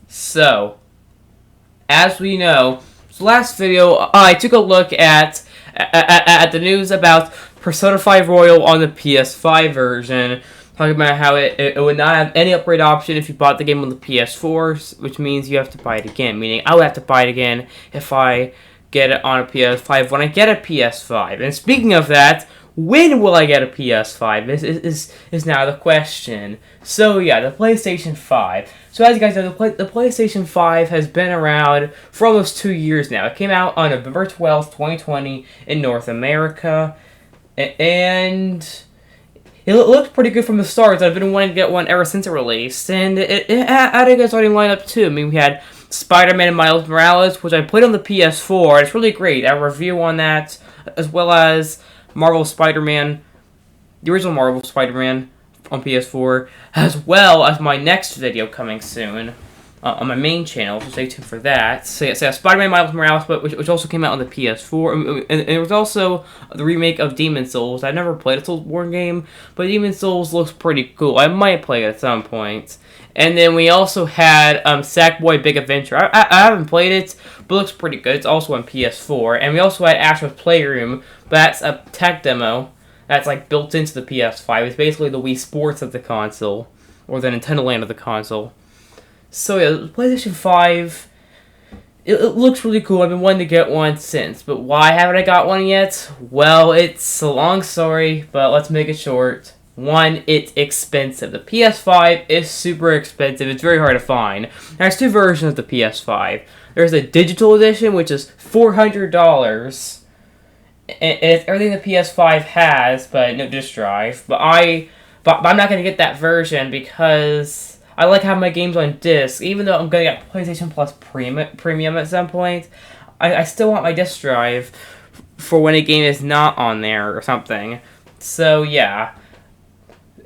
So, as we know, the last video I took a look at the news about Persona 5 Royal on the PS5 version, talking about how it would not have any upgrade option if you bought the game on the PS4, which means you have to buy it again, meaning I would have to buy it again if I get it on a PS5 when I get a PS5. And speaking of that, when will I get a PS5 is now the question. So yeah, the PlayStation 5. So as you guys know, the PlayStation 5 has been around for almost 2 years now. It came out on November 12th, 2020 in North America. And it looked pretty good from the start. I've been wanting to get one ever since it released. And it had a good starting lineup too. I mean, we had Spider-Man and Miles Morales, which I played on the PS4. It's really great. I have a review on that, as well as Marvel Spider-Man, the original Marvel Spider-Man on PS4, as well as my next video coming soon on my main channel, so stay tuned for that. So yeah, Spider-Man Miles Morales, but which also came out on the PS4, and it was also the remake of Demon's Souls. I've never played a Soulsborne game, but Demon's Souls looks pretty cool. I might play it at some point. And then we also had Sackboy Big Adventure. I haven't played it, but it looks pretty good. It's also on PS4. And we also had Astro's Playroom, but that's a tech demo that's like built into the PS5. It's basically the Wii Sports of the console, or the Nintendo Land of the console. So yeah, the PlayStation 5, it looks really cool. I've been wanting to get one since, but why haven't I got one yet? Well, it's a long story, but let's make it short. One, it's expensive. The PS5 is super expensive. It's very hard to find. There's two versions of the PS5. There's a digital edition, which is $400. And it's everything the PS5 has, but no disc drive. But I'm not going to get that version because I like having my games on disc. Even though I'm going to get PlayStation Plus Premium at some point, I still want my disc drive for when a game is not on there or something. So, yeah.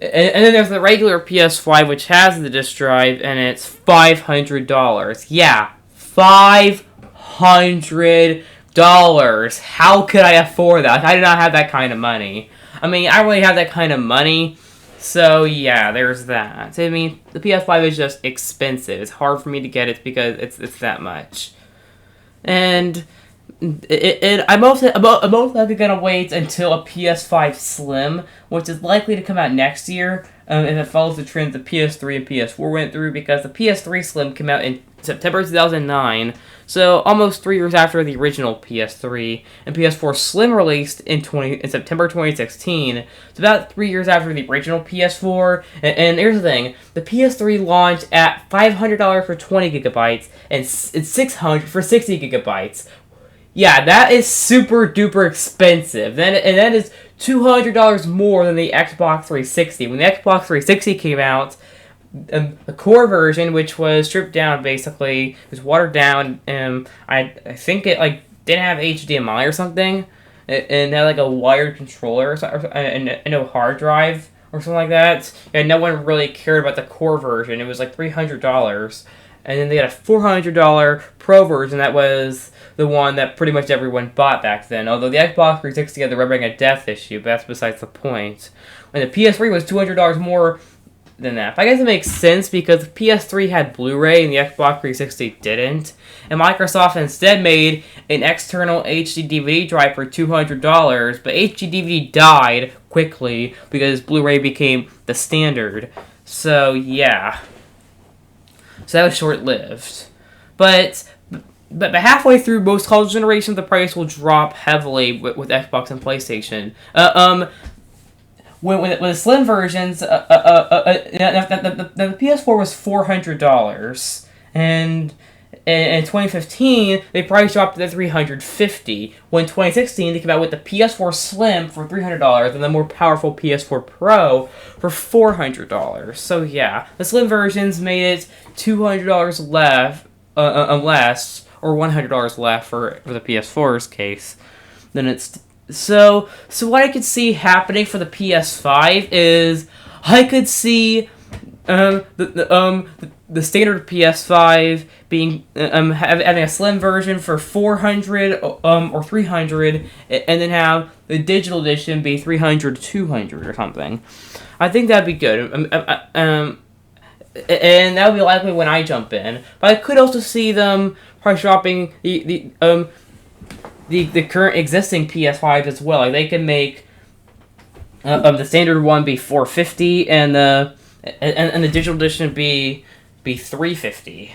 And then there's the regular PS5, which has the disc drive, and it's $500. Yeah, $500. How could I afford that? I do not have that kind of money. I mean, I really have that kind of money, so yeah, there's that. I mean, the PS5 is just expensive. It's hard for me to get it because it's that much. And I'm most likely gonna wait until a PS5 Slim, which is likely to come out next year, if it follows the trends the PS3 and PS4 went through, because the PS3 Slim came out in September 2009, so almost 3 years after the original PS3, and PS4 Slim released in September 2016. It's about 3 years after the original PS4, and here's the thing, the PS3 launched at $500 for 20 gigabytes, and $600 for 60 gigabytes. Yeah, that is super duper expensive. And that is $200 more than the Xbox 360. When the Xbox 360 came out, the core version, which was stripped down basically, was watered down. I think it like didn't have HDMI or something, and had like a wired controller and no hard drive or something like that. And no one really cared about the core version. It was like $300. And then they had a $400 Pro version that was the one that pretty much everyone bought back then. Although the Xbox 360 had the rubbing a death issue, but that's besides the point. And the PS3 was $200 more than that. But I guess it makes sense because the PS3 had Blu-ray and the Xbox 360 didn't. And Microsoft instead made an external HD DVD drive for $200, but HD DVD died quickly because Blu-ray became the standard. So yeah. So that was short-lived. But halfway through most console generations, the price will drop heavily with Xbox and PlayStation. When the slim versions, the PS4 was $400, and in 2015 they price dropped to $350. When 2016 they came out with the PS4 Slim for $300 and the more powerful PS4 Pro for $400. So yeah, the slim versions made it $200 less, or $100 less for the PS4's case. Then it's so what I could see happening for the PS5 is I could see the standard PS5 being having a slim version for $400 or $300, and then have the digital edition be $300 to $200 or something. I think that'd be good. and that would be likely when I jump in. But I could also see them price dropping the current existing PS5 as well. Like they can make the standard one be $450 and the digital edition be $350.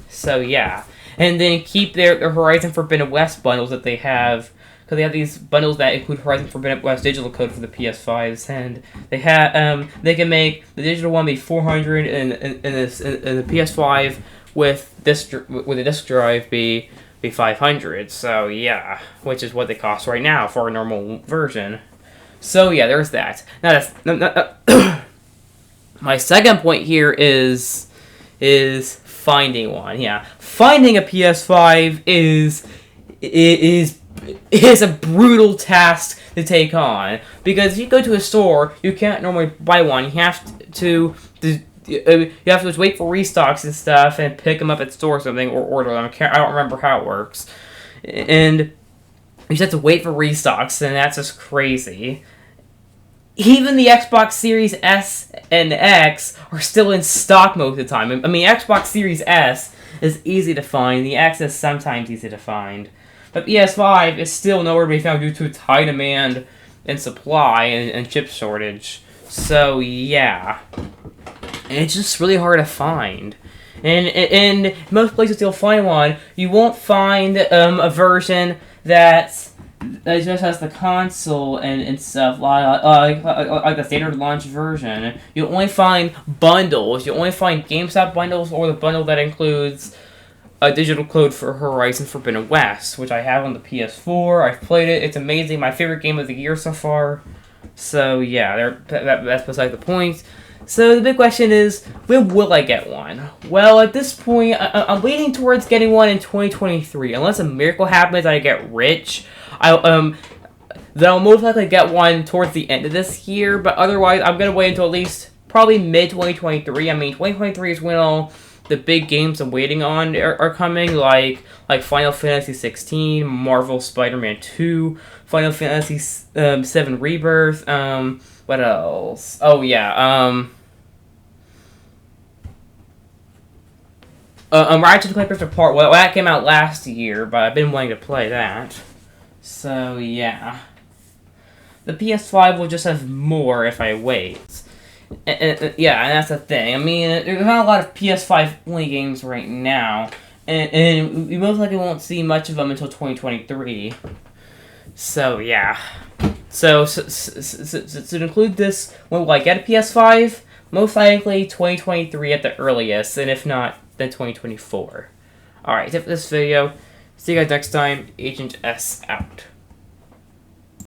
So yeah, and then keep their Horizon Forbidden West bundles that they have. Because they have these bundles that include Horizon Forbidden West digital code for the PS5s, and they can make the digital one be $400 and the PS5 with the disc drive be $500. So yeah, which is what they cost right now for a normal version. So yeah, there's that. Now that's my second point here is finding one. Yeah, finding a PS5 is a brutal task to take on, because if you go to a store, you can't normally buy one. You have to just wait for restocks and stuff and pick them up at store or something, or order them. I don't remember how it works, and you just have to wait for restocks, and that's just crazy. Even the Xbox Series S and X are still in stock most of the time. I mean, Xbox Series S is easy to find. The X is sometimes easy to find. But PS5 is still nowhere to be found due to its high demand and supply and chip shortage. So, yeah. And it's just really hard to find. And most places you'll find one, you won't find a version that just has the console and stuff, like the standard launch version. You'll only find bundles. You'll only find GameStop bundles, or the bundle that includes a digital code for Horizon Forbidden West, which I have on the PS4. I've played it. It's amazing. My favorite game of the year so far. So, yeah, that's beside the point. So, the big question is, when will I get one? Well, at this point, I'm leaning towards getting one in 2023. Unless a miracle happens and I get rich, then I'll most likely get one towards the end of this year. But otherwise, I'm going to wait until at least probably mid-2023. I mean, 2023 is when all the big games I'm waiting on are coming, like Final Fantasy 16, Marvel Spider-Man 2, Final Fantasy 7 Rebirth, what else? Oh, yeah, Ratchet & Clank Rift Apart. Well, that came out last year, but I've been wanting to play that. So, yeah. The PS5 will just have more if I wait. Yeah, and that's the thing. I mean, there's not a lot of PS5 only games right now, and we most likely won't see much of them until 2023. So yeah. So to include this, when will I get a PS5? Most likely 2023 at the earliest, and if not, then 2024. Alright, that's it for this video. See you guys next time. Agent S out.